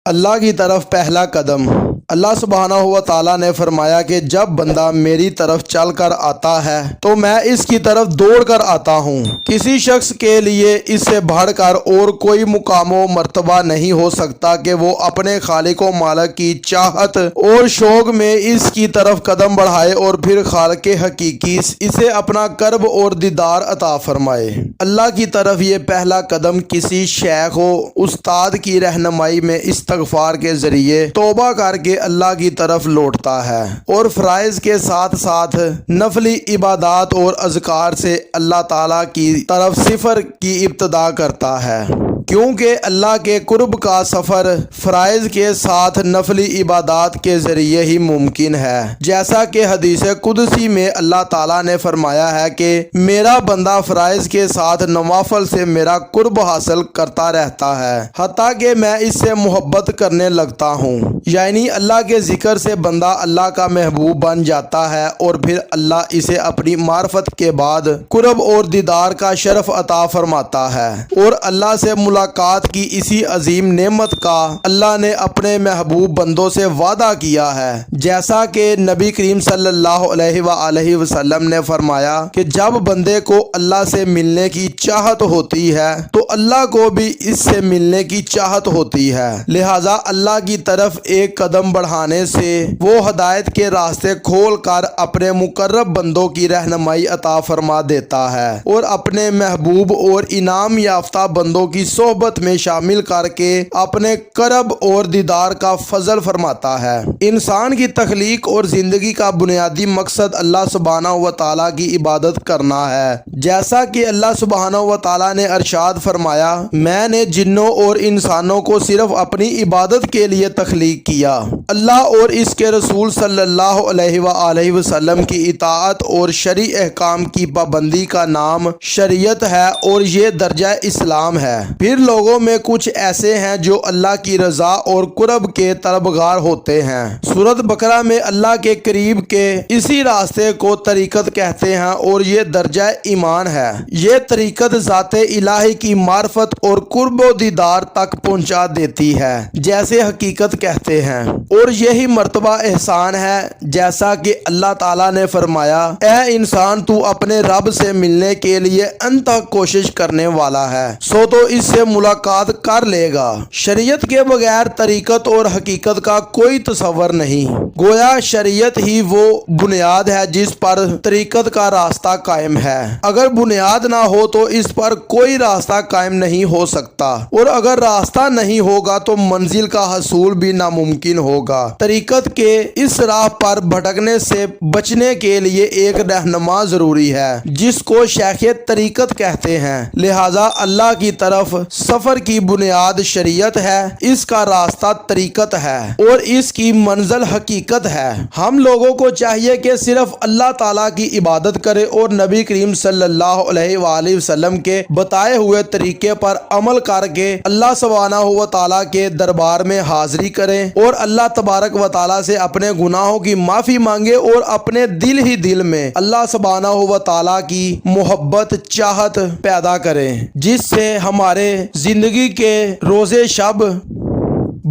اللہ کی طرف پہلا قدم۔ اللہ سبحانہ و تعالیٰ نے فرمایا کہ جب بندہ میری طرف چل کر آتا ہے تو میں اس کی طرف دوڑ کر آتا ہوں۔ کسی شخص کے لیے اس سے بڑھ کر اور کوئی مقام و مرتبہ نہیں ہو سکتا کہ وہ اپنے خالق و مالک کی چاہت اور شوق میں اس کی طرف قدم بڑھائے اور پھر خالق حقیقی اسے اپنا قرب اور دیدار عطا فرمائے۔ اللہ کی طرف یہ پہلا قدم کسی شیخ و استاد کی رہنمائی میں استغفار کے ذریعے توبہ کر کے اللہ کی طرف لوٹتا ہے اور فرائض کے ساتھ ساتھ نفلی عبادات اور اذکار سے اللہ تعالیٰ کی طرف سفر کی ابتدا کرتا ہے، کیونکہ اللہ کے قرب کا سفر فرائض کے ساتھ نفلی عبادات کے ذریعے ہی ممکن ہے، جیسا کہ حدیث قدسی میں اللہ تعالیٰ نے فرمایا ہے کہ میرا بندہ فرائض کے ساتھ نوافل سے میرا قرب حاصل کرتا رہتا ہے حتیٰ کہ میں اس سے محبت کرنے لگتا ہوں۔ یعنی اللہ کے ذکر سے بندہ اللہ کا محبوب بن جاتا ہے اور پھر اللہ اسے اپنی معرفت کے بعد قرب اور دیدار کا شرف عطا فرماتا ہے، اور اللہ سے ملاقات کی اسی عظیم نعمت کا اللہ نے اپنے محبوب بندوں سے وعدہ کیا ہے، جیسا کہ نبی کریم صلی اللہ علیہ وآلہ وسلم نے فرمایا کہ جب بندے کو اللہ سے ملنے کی چاہت ہوتی ہے تو اللہ کو بھی اس سے ملنے کی چاہت ہوتی ہے، لہذا اللہ کی طرف ایک قدم بڑھانے سے وہ ہدایت کے راستے کھول کر اپنے مقرب بندوں کی رہنمائی عطا فرما دیتا ہے اور اپنے محبوب اور انعام یافتہ بندوں کی صحبت میں شامل کر کے اپنے قرب اور دیدار کا فضل فرماتا ہے۔ انسان کی تخلیق اور زندگی کا بنیادی مقصد اللہ سبحانہ و تعالیٰ کی عبادت کرنا ہے، جیسا کہ اللہ سبحانہ و تعالیٰ نے ارشاد فرمایا، میں نے جنوں اور انسانوں کو صرف اپنی عبادت کے لیے تخلیق کیا۔ اللہ اور اس کے رسول صلی اللہ علیہ وآلہ وسلم کی اطاعت اور شرعی احکام کی پابندی کا نام شریعت ہے اور یہ درجہ اسلام ہے۔ پھر لوگوں میں کچھ ایسے ہیں جو اللہ کی رضا اور قرب کے طلبگار ہوتے ہیں۔ سورۃ بقرہ میں اللہ کے قریب کے اسی راستے کو طریقت کہتے ہیں اور یہ درجہ ایمان ہے۔ یہ طریقت ذات الہی کی معرفت اور قرب و دیدار تک پہنچا دیتی ہے، جیسے حقیقت کہتے ہیں، اور یہی مرتبہ احسان ہے، جیسا کہ اللہ تعالیٰ نے فرمایا، اے انسان تو اپنے رب سے ملنے کے لیے انتہا کوشش کرنے والا ہے سو تو اس سے ملاقات کر لے گا۔ شریعت کے بغیر طریقت اور حقیقت کا کوئی تصور نہیں، گویا شریعت ہی وہ بنیاد ہے جس پر طریقت کا راستہ قائم ہے۔ اگر بنیاد نہ ہو تو اس پر کوئی راستہ قائم نہیں ہو سکتا، اور اگر راستہ نہیں ہوگا تو منزل کا حصول بھی ناممکن ہوگا۔ طریقت کے اس راہ پر بھٹکنے سے بچنے کے لیے ایک رہنما ضروری ہے جس کو شیخ طریقت کہتے ہیں، لہذا اللہ کی طرف سفر کی بنیاد شریعت ہے، اس کا راستہ طریقت ہے اور اس کی منزل حقیقت ہے۔ ہم لوگوں کو چاہیے کہ صرف اللہ تعالیٰ کی عبادت کرے اور نبی کریم صلی اللہ علیہ وآلہ وسلم کے بتائے ہوئے طریقے پر عمل کر کے اللہ سبحانہ و تعالیٰ کے دربار میں حاضری کریں اور اللہ تبارک و تعالیٰ سے اپنے گناہوں کی معافی مانگے اور اپنے دل ہی دل میں اللہ سبحانہ و تعالیٰ کی محبت چاہت پیدا کریں، جس سے ہمارے زندگی کے روزے شب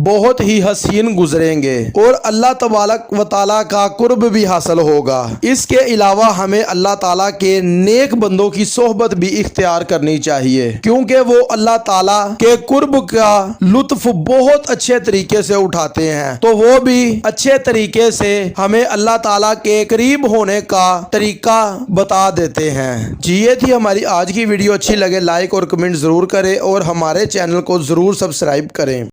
بہت ہی حسین گزریں گے اور اللہ تبارک و تعالیٰ کا قرب بھی حاصل ہوگا۔ اس کے علاوہ ہمیں اللہ تعالیٰ کے نیک بندوں کی صحبت بھی اختیار کرنی چاہیے، کیونکہ وہ اللہ تعالیٰ کے قرب کا لطف بہت اچھے طریقے سے اٹھاتے ہیں، تو وہ بھی اچھے طریقے سے ہمیں اللہ تعالیٰ کے قریب ہونے کا طریقہ بتا دیتے ہیں۔ جی یہ تھی ہماری آج کی ویڈیو، اچھی لگے لائک اور کمنٹ ضرور کریں اور ہمارے چینل کو ضرور سبسکرائب کریں۔